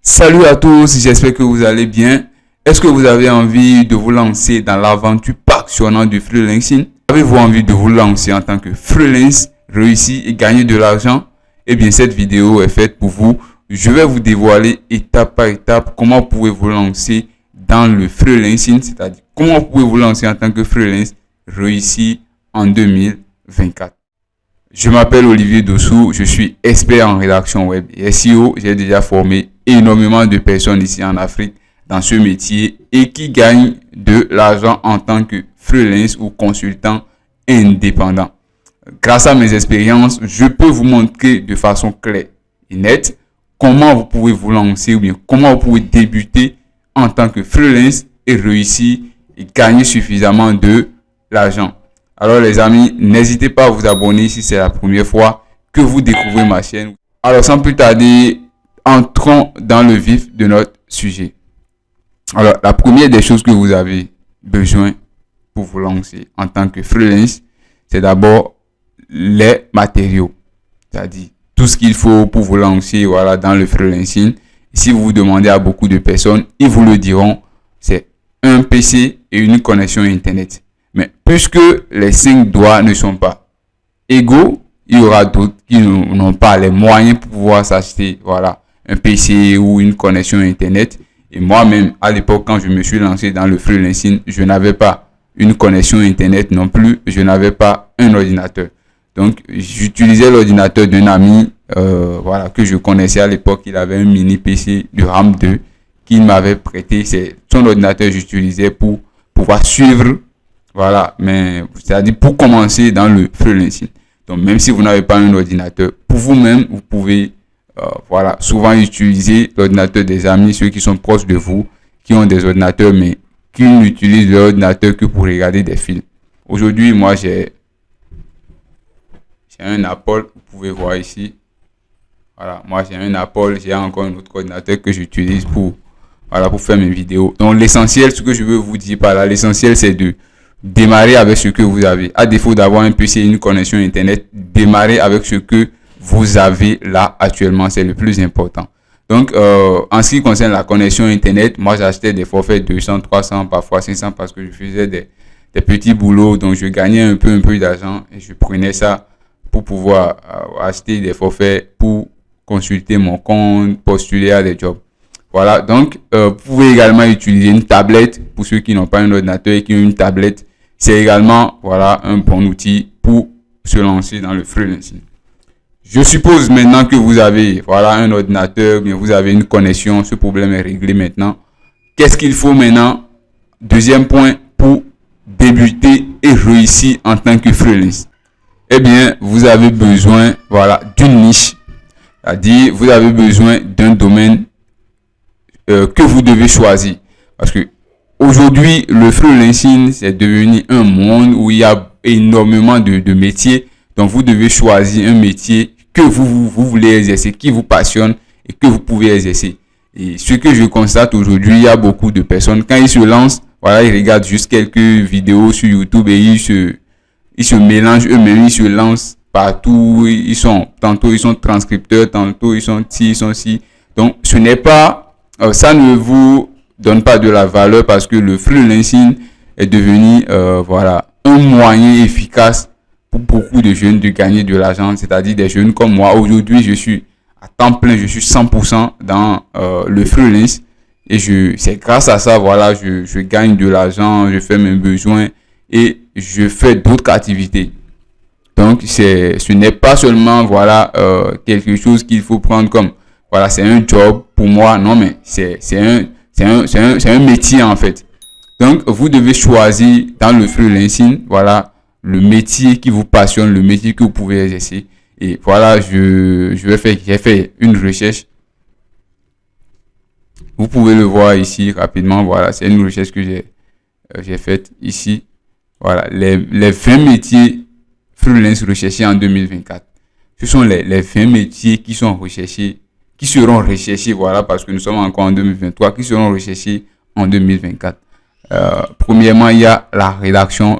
Salut à tous, j'espère que vous allez bien. Est-ce que vous avez envie de vous lancer dans l'aventure passionnante du freelancing? Avez-vous envie de vous lancer en tant que freelance, réussir et gagner de l'argent? Eh bien, cette vidéo est faite pour vous. Je vais vous dévoiler étape par étape comment vous pouvez vous lancer dans le freelancing, c'est-à-dire comment vous pouvez vous lancer en tant que freelance, réussir en 2024. Je m'appelle Olivier Dossou, je suis expert en rédaction web et SEO. J'ai déjà formé énormément de personnes ici en Afrique dans ce métier et qui gagnent de l'argent en tant que freelance ou consultant indépendant. Grâce à mes expériences, je peux vous montrer de façon claire et nette comment vous pouvez vous lancer ou bien comment vous pouvez débuter en tant que freelance et réussir et gagner suffisamment de l'argent. Alors les amis, n'hésitez pas à vous abonner si c'est la première fois que vous découvrez ma chaîne. Alors sans plus tarder, entrons dans le vif de notre sujet. Alors la première des choses que vous avez besoin pour vous lancer en tant que freelance, c'est d'abord les matériaux. C'est-à-dire tout ce qu'il faut pour vous lancer dans le freelancing. Si vous vous demandez à beaucoup de personnes, ils vous le diront, c'est un PC et une connexion Internet. Mais puisque les 5 doigts ne sont pas égaux, il y aura d'autres qui n'ont pas les moyens pour pouvoir s'acheter un PC ou une connexion Internet. Et moi-même, à l'époque, quand je me suis lancé dans le freelancing, je n'avais pas une connexion Internet non plus. Je n'avais pas un ordinateur. Donc, j'utilisais l'ordinateur d'un ami que je connaissais à l'époque. Il avait un mini PC de RAM 2 qu'il m'avait prêté. C'est son ordinateur que j'utilisais pour pouvoir suivre. Mais c'est-à-dire pour commencer dans le freelancing. Donc, même si vous n'avez pas un ordinateur, pour vous-même, vous pouvez souvent utiliser l'ordinateur des amis, ceux qui sont proches de vous, qui ont des ordinateurs, mais qui n'utilisent l'ordinateur que pour regarder des films. Aujourd'hui, moi, j'ai un Apple, vous pouvez voir ici. Moi, j'ai un Apple, j'ai encore un autre ordinateur que j'utilise pour faire mes vidéos. Donc, l'essentiel, ce que je veux vous dire par là, l'essentiel, c'est de démarrer avec ce que vous avez. À défaut d'avoir un PC et une connexion Internet, démarrez avec ce que vous avez là actuellement. C'est le plus important. Donc, en ce qui concerne la connexion Internet, moi, j'achetais des forfaits 200, 300, parfois 500 parce que je faisais des petits boulots. Donc, je gagnais un peu d'argent et je prenais ça pour pouvoir acheter des forfaits pour consulter mon compte, postuler à des jobs. Donc, vous pouvez également utiliser une tablette pour ceux qui n'ont pas un ordinateur et qui ont une tablette. C'est également un bon outil pour se lancer dans le freelancing. Je suppose maintenant que vous avez un ordinateur, bien vous avez une connexion, ce problème est réglé maintenant. Qu'est-ce qu'il faut maintenant? Deuxième point, pour débuter et réussir en tant que freelance. Eh bien, vous avez besoin d'une niche. C'est-à-dire, vous avez besoin d'un domaine que vous devez choisir. Parce que aujourd'hui, le freelancing, c'est devenu un monde où il y a énormément de métiers. Donc, vous devez choisir un métier que vous voulez exercer, qui vous passionne et que vous pouvez exercer. Et ce que je constate aujourd'hui, il y a beaucoup de personnes, quand ils se lancent, ils regardent juste quelques vidéos sur YouTube et ils se mélangent eux-mêmes, ils se lancent partout. Tantôt ils sont transcripteurs, tantôt ils sont ci. Donc, ce n'est pas, ça ne vous donne pas de la valeur parce que le freelancing est devenu un moyen efficace pour beaucoup de jeunes de gagner de l'argent, c'est-à-dire des jeunes comme moi. Aujourd'hui, je suis à temps plein, je suis 100% dans le freelance et c'est grâce à ça, je gagne de l'argent, je fais mes besoins et je fais d'autres activités. Donc, ce n'est pas seulement quelque chose qu'il faut prendre comme c'est un job pour moi, non, mais c'est un métier en fait. Donc, vous devez choisir dans le freelancing, le métier qui vous passionne, le métier que vous pouvez exercer. Et j'ai fait une recherche. Vous pouvez le voir ici rapidement. C'est une recherche que j'ai faite ici. Les 20 métiers freelance recherchés en 2024. Ce sont les 20 métiers qui seront recherchés, parce que nous sommes encore en 2023, qui seront recherchés en 2024. Premièrement, il y a la rédaction.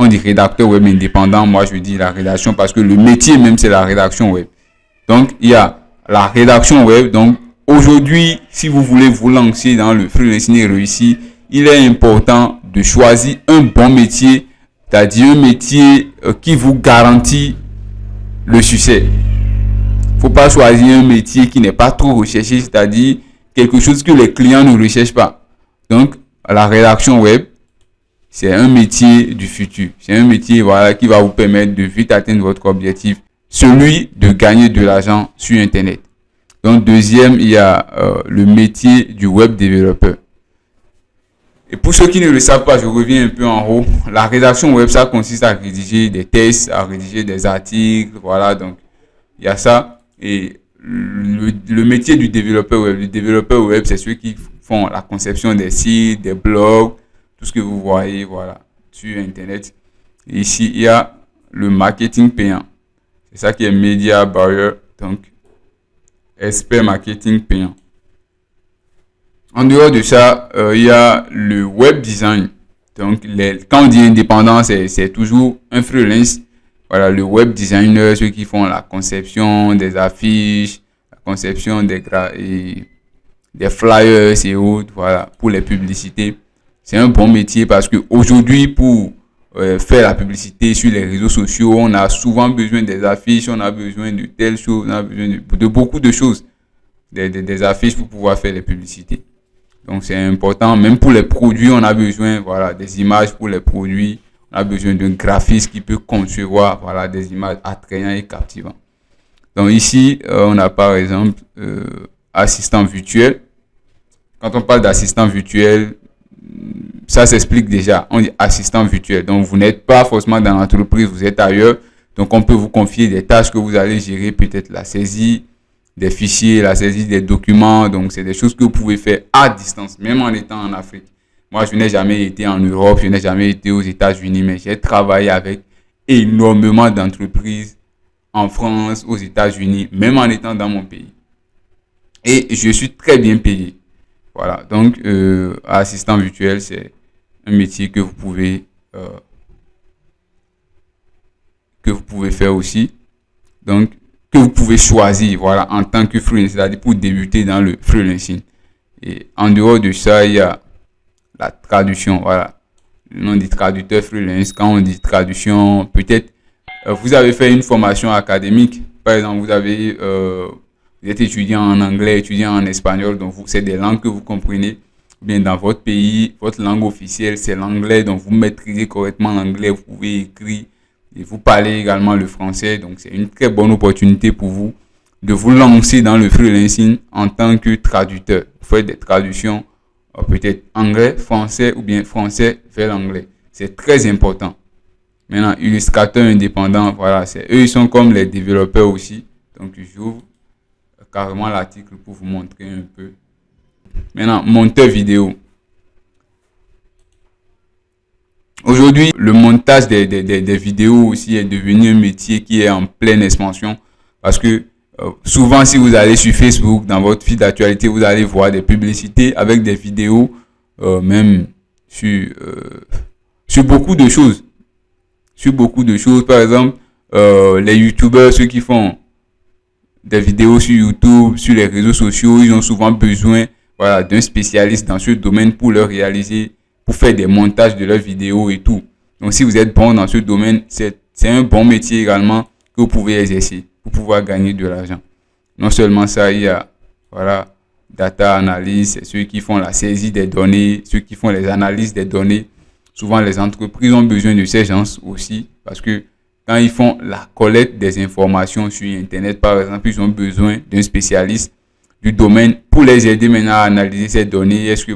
On dit rédacteur web indépendant. Moi, je dis la rédaction parce que le métier même, c'est la rédaction web. Donc, il y a la rédaction web. Donc, aujourd'hui, si vous voulez vous lancer dans le freelancing et réussir, il est important de choisir un bon métier, c'est-à-dire un métier qui vous garantit le succès. Faut pas choisir un métier qui n'est pas trop recherché, c'est-à-dire quelque chose que les clients ne recherchent pas. Donc, la rédaction web, c'est un métier du futur. C'est un métier qui va vous permettre de vite atteindre votre objectif, celui de gagner de l'argent sur Internet. Donc, deuxième, il y a le métier du web développeur. Et pour ceux qui ne le savent pas, je reviens un peu en haut. La rédaction web, ça consiste à rédiger des tests, à rédiger des articles. Voilà, donc il y a ça. Et le métier du développeur web. Le développeur web, c'est ceux qui font la conception des sites, des blogs, tout ce que vous voyez sur Internet. Et ici, il y a le marketing payant. C'est ça qui est media buyer, donc expert marketing payant. En dehors de ça, il y a le web design. Donc, quand on dit indépendant, c'est toujours un freelance. Voilà, le web designer, ceux qui font la conception des affiches, la conception des flyers et autres, voilà, pour les publicités. C'est un bon métier parce qu'aujourd'hui, pour faire la publicité sur les réseaux sociaux, on a souvent besoin des affiches, on a besoin de telles choses, on a besoin de beaucoup de choses, des affiches pour pouvoir faire les publicités. Donc, c'est important. Même pour les produits, on a besoin des images pour les produits. On a besoin d'un graphiste qui peut concevoir des images attrayantes et captivantes. Donc, ici, on a par exemple assistant virtuel. Quand on parle d'assistant virtuel, ça s'explique déjà. On dit assistant virtuel. Donc, vous n'êtes pas forcément dans l'entreprise, vous êtes ailleurs. Donc, on peut vous confier des tâches que vous allez gérer, peut-être la saisie des fichiers, la saisie des documents. Donc, c'est des choses que vous pouvez faire à distance, même en étant en Afrique. Moi, je n'ai jamais été en Europe, je n'ai jamais été aux États-Unis, mais j'ai travaillé avec énormément d'entreprises en France, aux États-Unis, même en étant dans mon pays. Et je suis très bien payé. Voilà, donc assistant virtuel, c'est un métier que vous pouvez faire aussi. Donc, que vous pouvez choisir, en tant que freelance, c'est-à-dire pour débuter dans le freelancing. Et en dehors de ça, il y a la traduction, Le nom dit traducteur freelance. Quand on dit traduction, peut-être vous avez fait une formation académique. Par exemple, vous êtes étudiant en anglais, étudiant en espagnol, donc c'est des langues que vous comprenez. Bien, dans votre pays, votre langue officielle, c'est l'anglais, donc vous maîtrisez correctement l'anglais, vous pouvez écrire. Et vous parlez également le français, donc c'est une très bonne opportunité pour vous de vous lancer dans le freelancing en tant que traducteur. Vous faites des traductions, peut-être anglais, français ou bien français vers l'anglais. C'est très important. Maintenant, illustrateur indépendant, eux, ils sont comme les développeurs aussi. Donc, j'ouvre carrément l'article pour vous montrer un peu. Maintenant, monteur vidéo. Aujourd'hui, le montage des vidéos aussi est devenu un métier qui est en pleine expansion parce que souvent, si vous allez sur Facebook, dans votre feed d'actualité, vous allez voir des publicités avec des vidéos, même sur beaucoup de choses. Sur beaucoup de choses, par exemple, les youtubeurs, ceux qui font des vidéos sur YouTube, sur les réseaux sociaux, ils ont souvent besoin d'un spécialiste dans ce domaine pour leur réaliser, pour faire des montages de leurs vidéos et tout. Donc, si vous êtes bon dans ce domaine, c'est un bon métier également que vous pouvez exercer pour pouvoir gagner de l'argent. Non seulement ça, il y a data analyst, c'est ceux qui font la saisie des données, ceux qui font les analyses des données. Souvent, les entreprises ont besoin de ces gens aussi parce que quand ils font la collecte des informations sur Internet, par exemple, ils ont besoin d'un spécialiste du domaine pour les aider maintenant à analyser ces données. Est-ce que,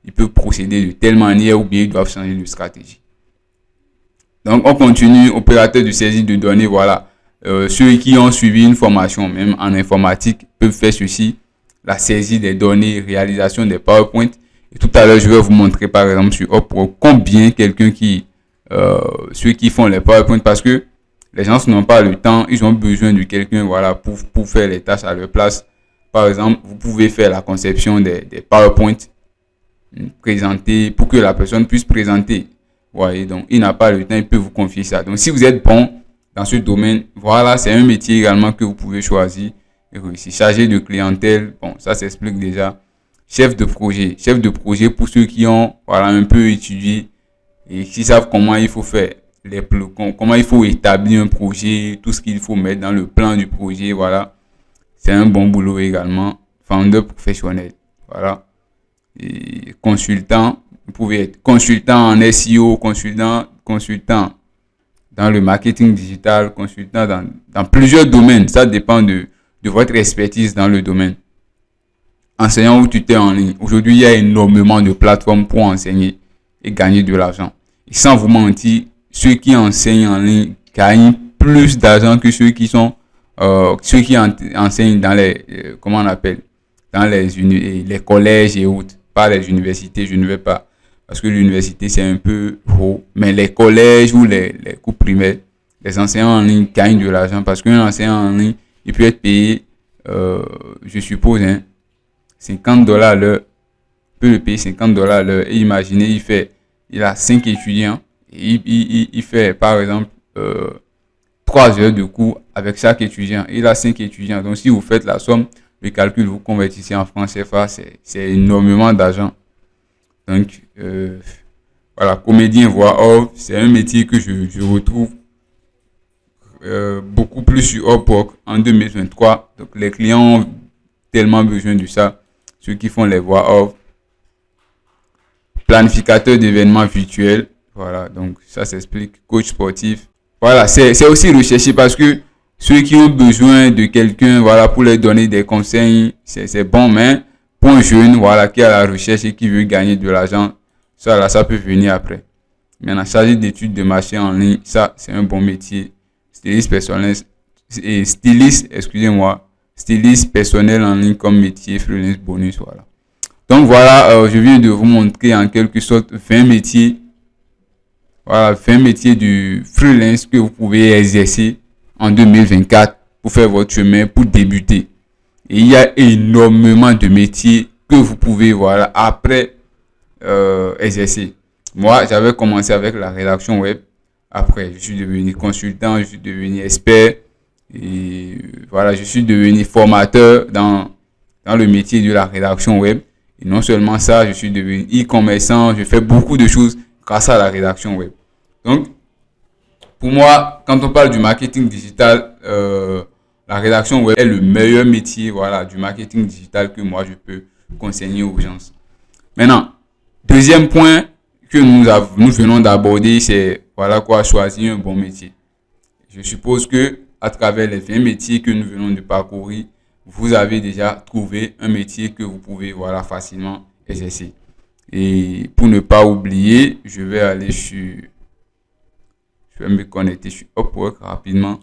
ils peuvent procéder de telle manière ou bien ils doivent changer de stratégie. Donc, on continue. Opérateur de saisie de données, ceux qui ont suivi une formation, même en informatique, peuvent faire ceci. La saisie des données, réalisation des PowerPoint. Et tout à l'heure, je vais vous montrer, par exemple, sur Upwork, combien ceux qui font les PowerPoint, parce que les gens n'ont pas le temps, ils ont besoin de quelqu'un, pour faire les tâches à leur place. Par exemple, vous pouvez faire la conception des PowerPoint, présenter, pour que la personne puisse présenter. Donc, il n'a pas le temps, il peut vous confier ça. Donc, si vous êtes bon dans ce domaine, c'est un métier également que vous pouvez choisir et réussi. Chargé de clientèle, bon, ça s'explique déjà. Chef de projet pour ceux qui ont voilà, un peu étudié et qui savent comment il faut faire, comment il faut établir un projet, tout ce qu'il faut mettre dans le plan du projet, voilà. C'est un bon boulot également. Vendeur professionnel, voilà. Et consultant, vous pouvez être consultant en SEO, consultant dans le marketing digital, consultant dans plusieurs domaines. Ça dépend de votre expertise dans le domaine. Enseignant ou tuteur en ligne. Aujourd'hui, il y a énormément de plateformes pour enseigner et gagner de l'argent. Et sans vous mentir, ceux qui enseignent en ligne gagnent plus d'argent que ceux qui enseignent dans comment on appelle, dans les collèges et autres, pas les universités. Je ne vais pas, parce que l'université c'est un peu haut, mais les collèges ou les cours primaires, les enseignants en ligne gagnent de l'argent parce qu'un enseignant en ligne, il peut être payé, je suppose, $50 à l'heure, peut le payer $50 à l'heure. Et imaginez, il a 5 étudiants, et il fait par exemple 3 heures de cours avec chaque étudiant. Il a 5 étudiants. Donc si vous faites la somme, le calcul, vous convertissez en francs CFA, c'est énormément d'argent. Donc voilà, comédien voix off, c'est un métier que je retrouve beaucoup plus sur Upwork en 2023. Donc les clients ont tellement besoin de ça. Ceux qui font les voix off, planificateur d'événements virtuels, voilà, donc ça s'explique, coach sportif. Voilà, c'est aussi recherché parce que ceux qui ont besoin de quelqu'un, voilà, pour leur donner des conseils, c'est bon, mais pour un jeune, voilà, qui est à la recherche et qui veut gagner de l'argent, ça peut venir après. Maintenant, chargé d'études de marché en ligne, ça, c'est un bon métier. Styliste personnel, styliste personnel en ligne comme métier, freelance bonus, voilà. Donc voilà, je viens de vous montrer en quelque sorte 20 métiers. Voilà, 20 métiers du freelance que vous pouvez exercer en 2024 pour faire votre chemin, pour débuter. Et il y a énormément de métiers que vous pouvez, voilà, après exercer. Moi, j'avais commencé avec la rédaction web. Après, je suis devenu consultant, je suis devenu expert. Et voilà, je suis devenu formateur dans le métier de la rédaction web. Et non seulement ça, je suis devenu e-commerçant. Je fais beaucoup de choses grâce à la rédaction web. Donc, pour moi, quand on parle du marketing digital, la rédaction web est le meilleur métier, voilà, du marketing digital que moi je peux conseiller aux gens. Maintenant, deuxième point que nous venons d'aborder, c'est voilà quoi, choisir un bon métier. Je suppose que à travers les 20 métiers que nous venons de parcourir, vous avez déjà trouvé un métier que vous pouvez, voilà, facilement exercer. Et pour ne pas oublier, je vais me connecter sur Upwork rapidement.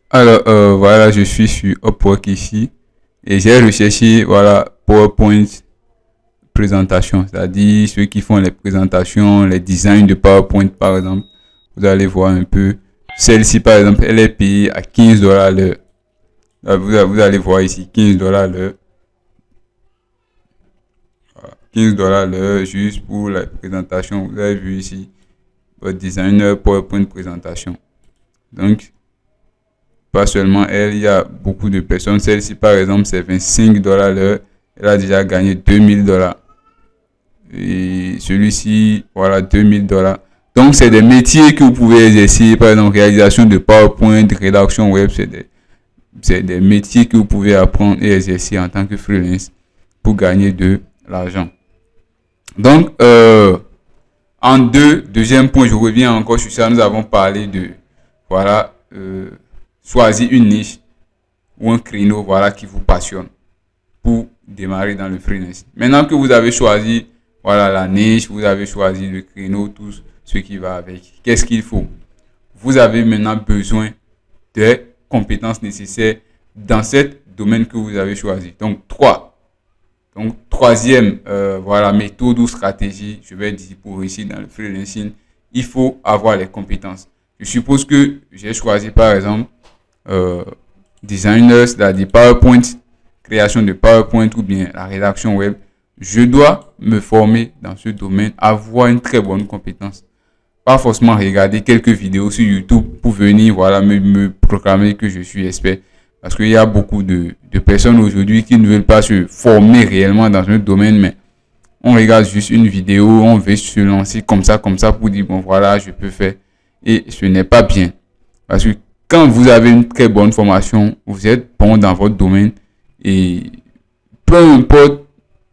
Alors, voilà, je suis sur Upwork ici et j'ai recherché, voilà, PowerPoint présentation, c'est-à-dire ceux qui font les présentations, les designs de PowerPoint par exemple. Vous allez voir un peu. Celle-ci par exemple, elle est payée à $15 l'heure. Vous allez voir ici, $15 l'heure. Voilà, $15 l'heure juste pour la présentation. Vous avez vu ici, votre designer PowerPoint présentation. Donc, pas seulement elle, il y a beaucoup de personnes. Celle-ci par exemple, c'est $25 l'heure. Elle a déjà gagné $2000. Et celui-ci, voilà, $2000. Donc, c'est des métiers que vous pouvez exercer, par exemple, réalisation de PowerPoint, rédaction web, c'est des métiers que vous pouvez apprendre et exercer en tant que freelance pour gagner de l'argent. Donc, deuxième point, je reviens encore sur ça, nous avons parlé de, voilà, choisir une niche ou un créneau, voilà, qui vous passionne pour démarrer dans le freelance. Maintenant que vous avez choisi, voilà, la niche, vous avez choisi le créneau, tout ce qui va avec. Qu'est-ce qu'il faut? Vous avez maintenant besoin des compétences nécessaires dans ce domaine que vous avez choisi. Donc, troisième, voilà, méthode ou stratégie, je vais dire pour réussir dans le freelancing, il faut avoir les compétences. Je suppose que j'ai choisi par exemple designer, c'est-à-dire PowerPoint, création de PowerPoint ou bien la rédaction web. Je dois me former dans ce domaine, avoir une très bonne compétence. Pas forcément regarder quelques vidéos sur YouTube pour venir, voilà, me proclamer que je suis expert. Parce qu'il y a beaucoup de personnes aujourd'hui qui ne veulent pas se former réellement dans un domaine, mais on regarde juste une vidéo, on veut se lancer comme ça pour dire, bon voilà, je peux faire. Et ce n'est pas bien. Parce que quand vous avez une très bonne formation, vous êtes bon dans votre domaine et peu importe,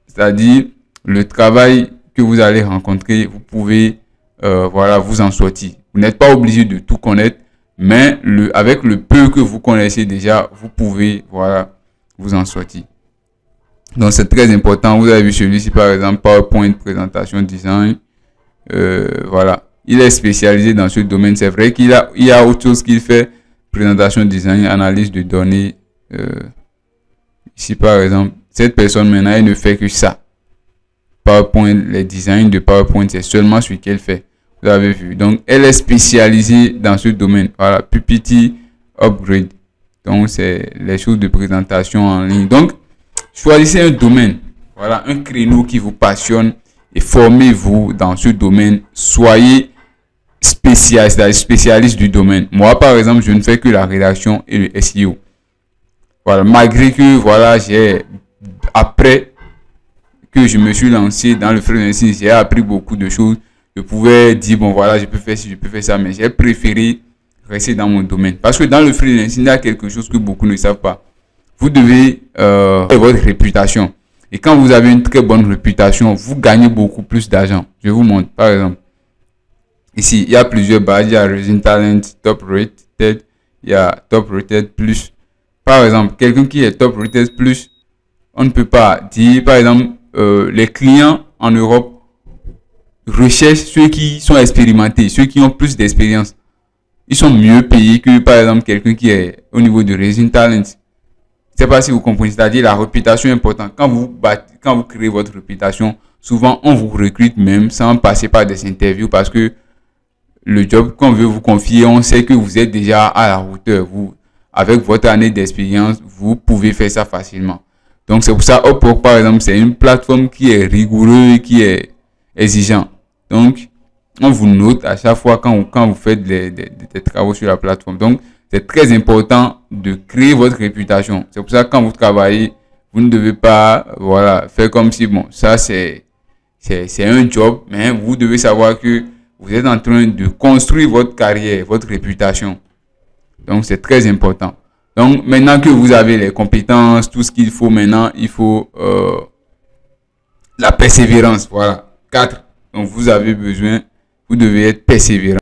c'est-à-dire le travail que vous allez rencontrer, vous pouvez vous en sortir. Vous n'êtes pas obligé de tout connaître, mais avec le peu que vous connaissez déjà, vous pouvez vous en sortir. Donc c'est très important. Vous avez vu celui-ci par exemple, PowerPoint, présentation, design. Il est spécialisé dans ce domaine. C'est vrai qu'il y a autre chose qu'il fait. Présentation, design, analyse de données. Ici par exemple, cette personne maintenant, elle ne fait que ça. PowerPoint, les designs de PowerPoint, c'est seulement ce qu'elle fait. Vous avez vu. Donc, elle est spécialisée dans ce domaine. Voilà, PPT Upgrade. Donc, c'est les choses de présentation en ligne. Donc, choisissez un domaine. Voilà, un créneau qui vous passionne et formez-vous dans ce domaine. Soyez spécialiste du domaine. Moi, par exemple, je ne fais que la rédaction et le SEO. Voilà, malgré que, après que je me suis lancé dans le freelancing, j'ai appris beaucoup de choses. Je pouvais dire, bon voilà, je peux faire ci, je peux faire ça, mais j'ai préféré rester dans mon domaine. Parce que dans le freelancing, il y a quelque chose que beaucoup ne savent pas. Vous devez faire votre réputation. Et quand vous avez une très bonne réputation, vous gagnez beaucoup plus d'argent. Je vous montre, par exemple. Ici, il y a plusieurs badges. Il y a Rising Talent, Top Rated, il y a Top Rated Plus. Par exemple, quelqu'un qui est Top Rated Plus, on ne peut pas dire, par exemple, les clients en Europe recherchent ceux qui sont expérimentés, ceux qui ont plus d'expérience. Ils sont mieux payés que, par exemple, quelqu'un qui est au niveau de Rising Talent. Je ne sais pas si vous comprenez, c'est-à-dire la réputation est importante. Quand vous créez votre réputation, souvent on vous recrute même sans passer par des interviews parce que le job qu'on veut vous confier, on sait que vous êtes déjà à la hauteur. Avec votre année d'expérience, vous pouvez faire ça facilement. Donc c'est pour ça, Upwork par exemple, c'est une plateforme qui est rigoureuse, qui est exigeante. Donc, on vous note à chaque fois quand vous faites des travaux sur la plateforme. Donc, c'est très important de créer votre réputation. C'est pour ça que quand vous travaillez, vous ne devez pas faire comme si, bon, ça c'est un job, mais vous devez savoir que vous êtes en train de construire votre carrière, votre réputation. Donc, c'est très important. Donc, maintenant que vous avez les compétences, tout ce qu'il faut maintenant, il faut la persévérance. Voilà. 4. Donc, vous devez être persévérant.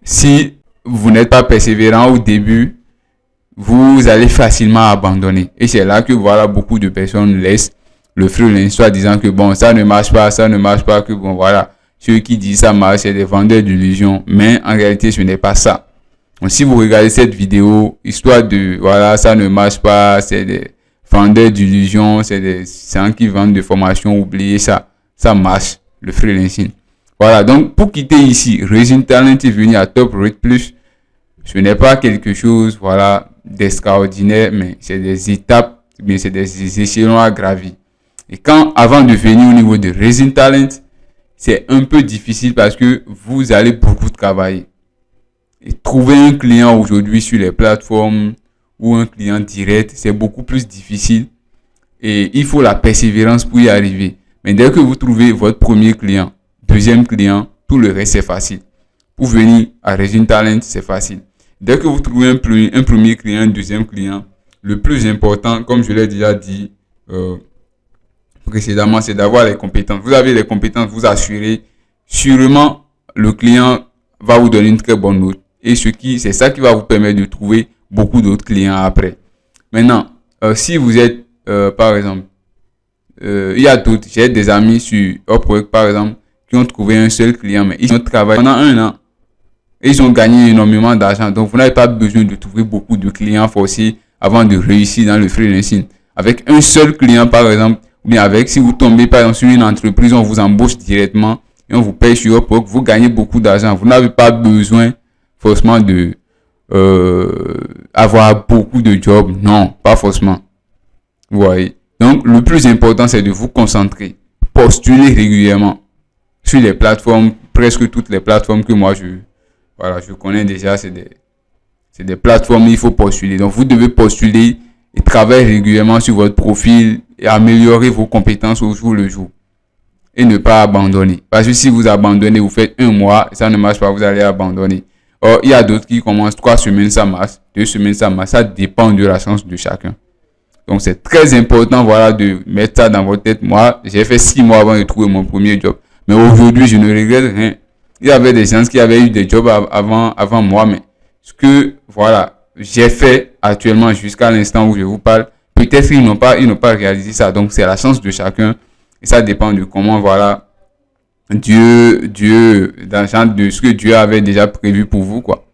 Si vous n'êtes pas persévérant au début, vous allez facilement abandonner. Et c'est là que beaucoup de personnes laissent le freelance, soit disant que bon, ça ne marche pas, que bon, voilà. Ceux qui disent ça marche, c'est des vendeurs d'illusions. Mais en réalité, ce n'est pas ça. Donc, si vous regardez cette vidéo, histoire de, ça ne marche pas, c'est des vendeurs d'illusions, c'est des gens qui vendent des formations, oubliez ça. Ça marche, le freelancing. Voilà, donc pour quitter ici, Rising Talent est venu à Top Rate Plus. Ce n'est pas quelque chose, d'extraordinaire, mais c'est des étapes, mais c'est des échelons à gravir. Et avant de venir au niveau de Rising Talent, c'est un peu difficile parce que vous allez beaucoup travailler. Et trouver un client aujourd'hui sur les plateformes ou un client direct, c'est beaucoup plus difficile. Et il faut la persévérance pour y arriver. Mais dès que vous trouvez votre premier client, deuxième client, tout le reste c'est facile. Pour venir à Rising Talent, c'est facile. Dès que vous trouvez un premier client, un deuxième client, le plus important, comme je l'ai déjà dit précédemment, c'est d'avoir les compétences. Vous avez les compétences, vous assurez, sûrement le client va vous donner une très bonne note. Et c'est ça qui va vous permettre de trouver beaucoup d'autres clients après. Maintenant, si vous êtes, par exemple, il y a d'autres, j'ai des amis sur Upwork, par exemple, qui ont trouvé un seul client, mais ils ont travaillé pendant 1 an. Et ils ont gagné énormément d'argent. Donc, vous n'avez pas besoin de trouver beaucoup de clients forcés avant de réussir dans le freelancing. Avec un seul client, par exemple, ou bien si vous tombez, par exemple, sur une entreprise, on vous embauche directement et on vous paye sur Upwork, vous gagnez beaucoup d'argent. Vous n'avez pas besoin forcément de avoir beaucoup de jobs. Non, pas forcément. Vous voyez. Donc, le plus important, c'est de vous concentrer. Postuler régulièrement sur les plateformes, presque toutes les plateformes que moi, je connais déjà. C'est C'est des plateformes où il faut postuler. Donc, vous devez postuler et travailler régulièrement sur votre profil et améliorer vos compétences au jour le jour. Et ne pas abandonner. Parce que si vous abandonnez, vous faites 1 mois, ça ne marche pas, vous allez abandonner. Or, il y a d'autres qui commencent 3 semaines, ça marche, 2 semaines, ça marche. Ça dépend de la chance de chacun. Donc, c'est très important, voilà, de mettre ça dans votre tête. Moi, j'ai fait 6 mois avant de trouver mon premier job. Mais aujourd'hui, je ne regrette rien. Il y avait des gens qui avaient eu des jobs avant moi, mais ce que, voilà, j'ai fait actuellement jusqu'à l'instant où je vous parle, peut-être ils n'ont pas réalisé ça. Donc, c'est la chance de chacun. Et ça dépend de comment, voilà, Dieu, de ce que Dieu avait déjà prévu pour vous, quoi.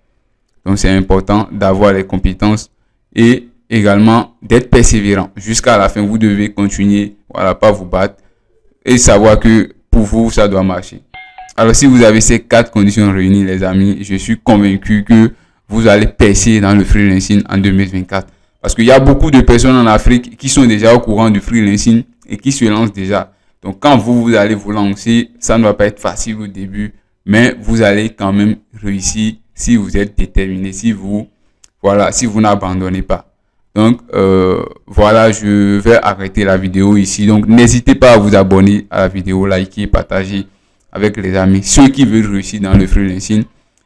Donc, c'est important d'avoir les compétences et également d'être persévérant. Jusqu'à la fin, vous devez continuer, voilà, pas vous battre et savoir que pour vous, ça doit marcher. Alors, si vous avez ces 4 conditions réunies, les amis, je suis convaincu que vous allez percer dans le freelancing en 2024. Parce qu'il y a beaucoup de personnes en Afrique qui sont déjà au courant du freelancing et qui se lancent déjà. Donc, quand vous allez vous lancer, ça ne va pas être facile au début, mais vous allez quand même réussir si vous êtes déterminé, si vous n'abandonnez pas. Donc, voilà, je vais arrêter la vidéo ici. Donc, n'hésitez pas à vous abonner à la vidéo, liker, partager avec les amis, ceux qui veulent réussir dans le freelancing.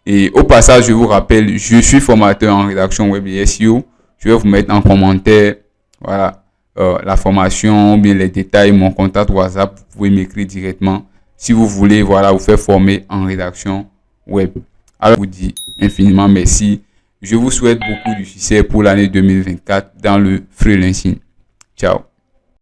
Et au passage, je vous rappelle, je suis formateur en rédaction web et SEO. Je vais vous mettre en commentaire, voilà, la formation, ou bien les détails, mon contact WhatsApp. Vous pouvez m'écrire directement si vous voulez, voilà, vous faire former en rédaction web. Alors, je vous dis infiniment merci. Je vous souhaite beaucoup de succès pour l'année 2024 dans le freelancing. Ciao.